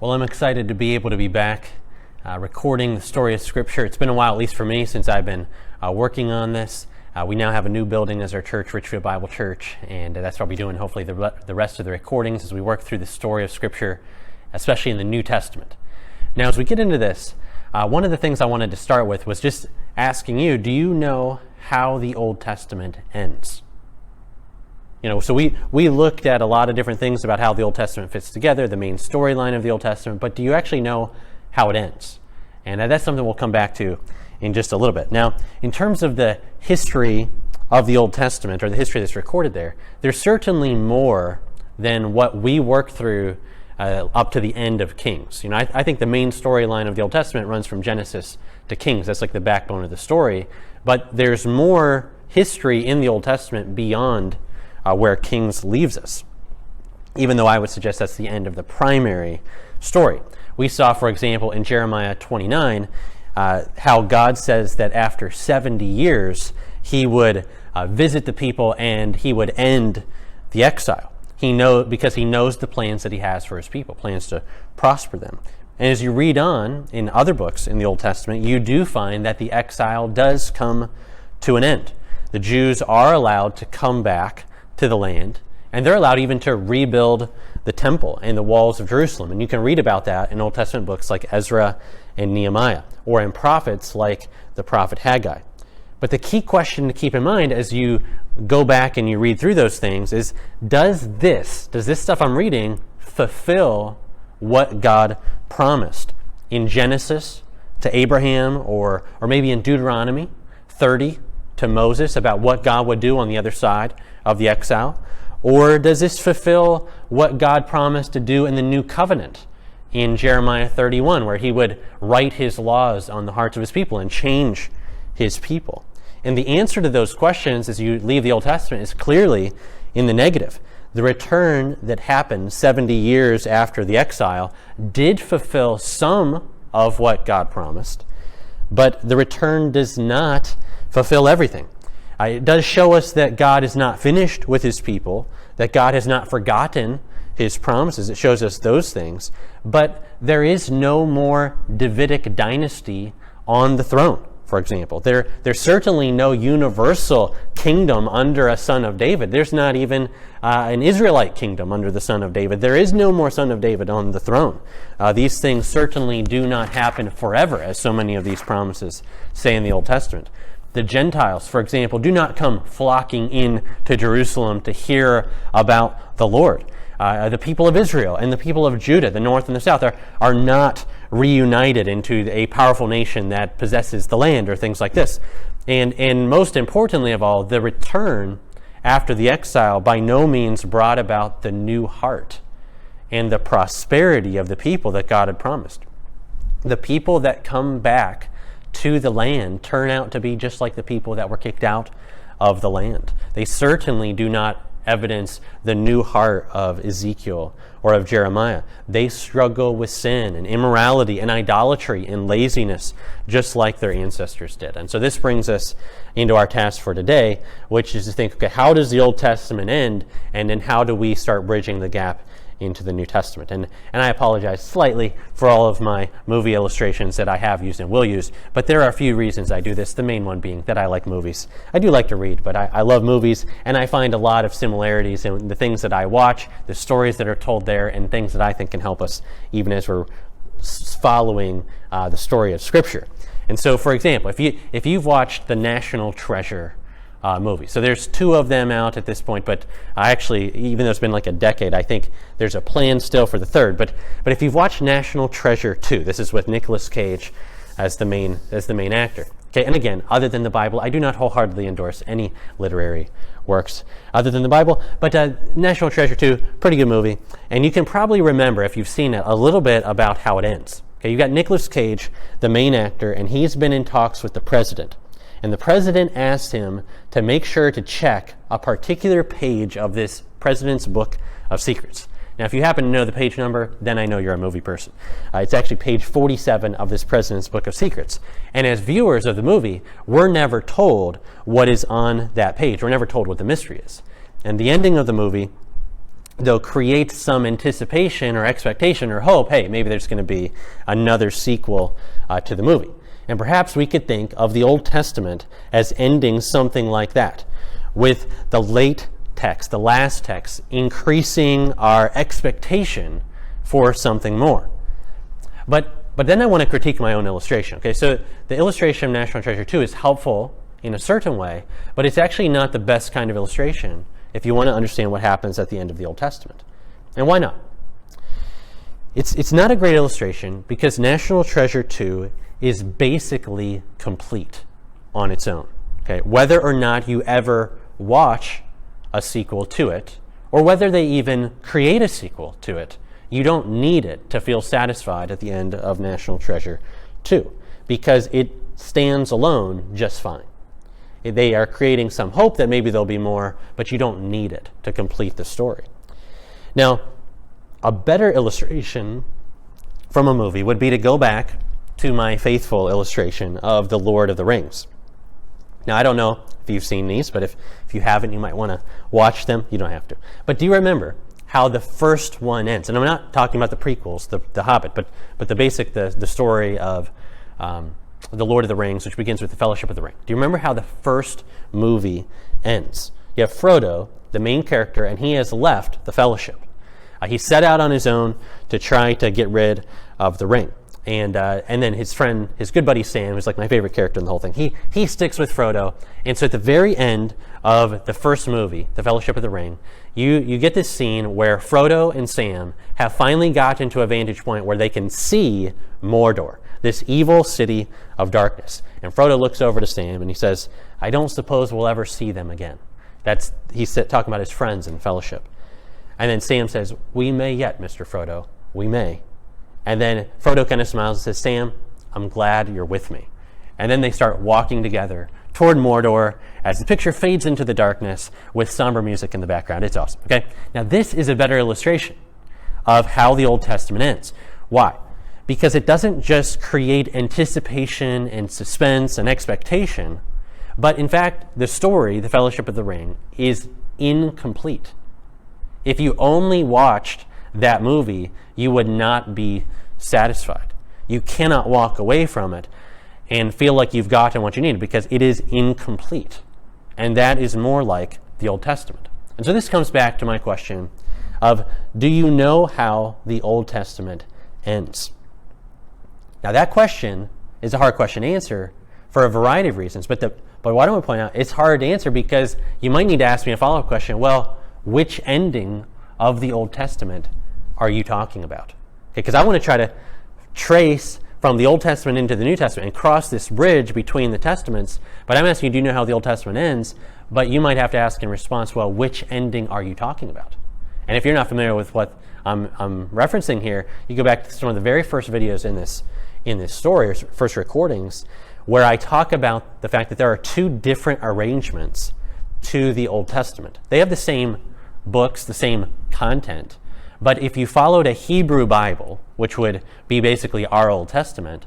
Well, I'm excited to be able to be back recording the story of Scripture. It's been a while, at least for me, since I've been working on this. We now have a new building as our church, Richfield Bible Church, and that's what we'll be doing hopefully the rest of the recordings as we work through the story of Scripture, especially in the New Testament. Now, as we get into this, one of the things I wanted to start with was just asking you, do you know how the Old Testament ends? So we looked at a lot of different things about how the Old Testament fits together, the main storyline of the Old Testament, but do you actually know how it ends? And that's something we'll come back to in just a little bit. Now, in terms of the history of the Old Testament, or the history that's recorded there, there's certainly more than what we work through up to the end of Kings. I think the main storyline of the Old Testament runs from Genesis to Kings. That's like the backbone of the story. But there's more history in the Old Testament beyond where Kings leaves us, even though I would suggest that's the end of the primary story. We saw, for example, in Jeremiah 29, how God says that after 70 years, he would visit the people and he would end the exile. Because he knows the plans that he has for his people, plans to prosper them. And as you read on in other books in the Old Testament, you do find that the exile does come to an end. The Jews are allowed to come back to the land, and they're allowed even to rebuild the temple and the walls of Jerusalem. And you can read about that in Old Testament books like Ezra and Nehemiah, or in prophets like the prophet Haggai. But the key question to keep in mind as you go back and you read through those things is, does this stuff I'm reading fulfill what God promised in Genesis to Abraham, or maybe in Deuteronomy 30 to Moses about what God would do on the other side of the exile? Or does this fulfill what God promised to do in the New Covenant in Jeremiah 31, where he would write his laws on the hearts of his people and change his people? And the answer to those questions as you leave the Old Testament is clearly in the negative. The return that happened 70 years after the exile did fulfill some of what God promised, but the return does not fulfill everything. It does show us that God is not finished with his people, that God has not forgotten his promises. It shows us those things. But there is no more Davidic dynasty on the throne, for example. There's certainly no universal kingdom under a son of David. There's not even an Israelite kingdom under the son of David. There is no more son of David on the throne. These things certainly do not happen forever, as so many of these promises say in the Old Testament. The Gentiles, for example, do not come flocking in to Jerusalem to hear about the Lord. The people of Israel and the people of Judah, the north and the south, are not reunited into a powerful nation that possesses the land or things like this. And most importantly of all, the return after the exile by no means brought about the new heart and the prosperity of the people that God had promised. The people that come back to the land turn out to be just like the people that were kicked out of the land. They certainly do not evidence the new heart of Ezekiel or of Jeremiah. They struggle with sin and immorality and idolatry and laziness, just like their ancestors did. And so this brings us into our task for today, which is to think, okay, how does the Old Testament end? And then how do we start bridging the gap into the New Testament? And I apologize slightly for all of my movie illustrations that I have used and will use, but there are a few reasons I do this, the main one being that I like movies. I do like to read, but I love movies, and I find a lot of similarities in the things that I watch, the stories that are told there, and things that I think can help us even as we're following the story of Scripture. And so, for example, if you've watched the National Treasure movie. So there's two of them out at this point, but I actually, even though it's been like a decade, I think there's a plan still for the third. But if you've watched National Treasure 2, this is with Nicolas Cage as the main actor. Okay, and again, other than the Bible, I do not wholeheartedly endorse any literary works other than the Bible, but National Treasure 2, pretty good movie. And you can probably remember, if you've seen it, a little bit about how it ends. Okay, you got Nicolas Cage, the main actor, and he's been in talks with the president. And the president asked him to make sure to check a particular page of this president's book of secrets. Now, if you happen to know the page number, then I know you're a movie person. It's actually page 47 of this president's book of secrets. And as viewers of the movie, we're never told what is on that page. We're never told what the mystery is. And the ending of the movie they'll create some anticipation or expectation or hope, hey, maybe there's going to be another sequel to the movie. And perhaps we could think of the Old Testament as ending something like that, with the late text, the last text, increasing our expectation for something more. But then I want to critique my own illustration. Okay, so the illustration of National Treasure 2 is helpful in a certain way, but it's actually not the best kind of illustration if you want to understand what happens at the end of the Old Testament. And why not? It's not a great illustration because National Treasure 2 is basically complete on its own. Okay, whether or not you ever watch a sequel to it, or whether they even create a sequel to it, you don't need it to feel satisfied at the end of National Treasure 2, because it stands alone just fine. They are creating some hope that maybe there'll be more, but you don't need it to complete the story. Now, a better illustration from a movie would be to go back to my faithful illustration of The Lord of the Rings. Now, I don't know if you've seen these, but if you haven't, you might want to watch them. You don't have to. But do you remember how the first one ends? And I'm not talking about the prequels, the Hobbit, but the story of The Lord of the Rings, which begins with the Fellowship of the Ring. Do you remember how the first movie ends? You have Frodo, the main character, and he has left the Fellowship. He set out on his own to try to get rid of the ring. And then his friend, his good buddy Sam, who's like my favorite character in the whole thing, he sticks with Frodo. And so at the very end of the first movie, The Fellowship of the Ring, you get this scene where Frodo and Sam have finally gotten to a vantage point where they can see Mordor, this evil city of darkness. And Frodo looks over to Sam and he says, I don't suppose we'll ever see them again. He's talking about his friends in Fellowship. And then Sam says, we may yet, Mr. Frodo, we may. And then Frodo kind of smiles and says, Sam, I'm glad you're with me. And then they start walking together toward Mordor as the picture fades into the darkness with somber music in the background. It's awesome. Okay. Now this is a better illustration of how the Old Testament ends. Why? Because it doesn't just create anticipation and suspense and expectation, but in fact, the story, The Fellowship of the Ring, is incomplete. If you only watched that movie, you would not be satisfied. You cannot walk away from it and feel like you've gotten what you need because it is incomplete. And that is more like the Old Testament. And so this comes back to my question of, do you know how the Old Testament ends? Now that question is a hard question to answer for a variety of reasons, but what I want to point out, it's hard to answer because you might need to ask me a follow-up question. Well, which ending of the Old Testament are you talking about? Because I want to try to trace from the Old Testament into the New Testament and cross this bridge between the Testaments, but I'm asking you, do you know how the Old Testament ends? But you might have to ask in response, well, which ending are you talking about? And if you're not familiar with what I'm referencing here, you go back to some of the very first videos in this story, or first recordings, where I talk about the fact that there are two different arrangements to the Old Testament. They have the same books, the same content, but if you followed a Hebrew Bible, which would be basically our Old Testament,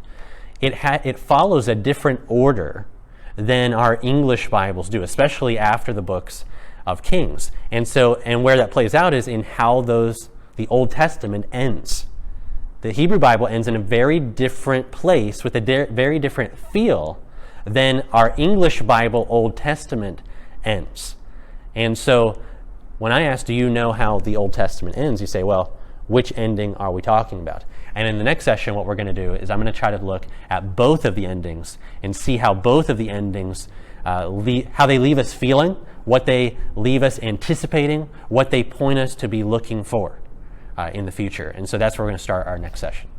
it follows a different order than our English Bibles do, especially after the books of Kings. And where that plays out is in how the Old Testament ends. The Hebrew Bible ends in a very different place with a very different feel than our English Bible Old Testament ends. And so when I ask, do you know how the Old Testament ends? You say, well, which ending are we talking about? And in the next session, what we're going to do is I'm going to try to look at both of the endings and see how both of the endings, how they leave us feeling, what they leave us anticipating, what they point us to be looking for in the future. And so that's where we're going to start our next session.